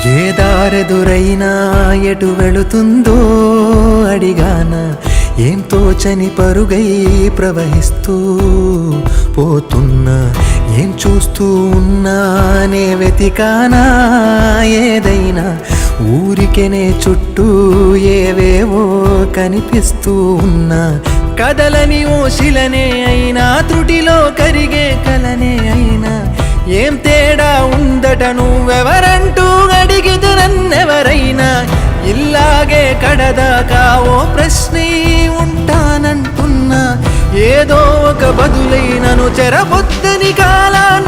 ఏ దారెదురైనా ఎటు వెళుతుందో అడిగాన ఏం తోచని పరుగై ప్రవహిస్తూ పోతున్నా ఏం చూస్తూ ఉన్నానే వెతికానా ఏదైనా ఊరికెనే చుట్టూ ఏవేవో కనిపిస్తూ ఉన్నా కదలని ఓ శిలనే అయినా త్రుటిలో కరిగే కలనే అయినా ఏం తేడా ఉందట నువ్వెవరంటూ అడిగితే నన్నెవరైనా ఇల్లాగే కడదాకా ఓ ప్రశ్నే ఉంటానంటున్నా ఏదో ఒక బదులై నన్ను చెరబొద్దని కాలాన్ని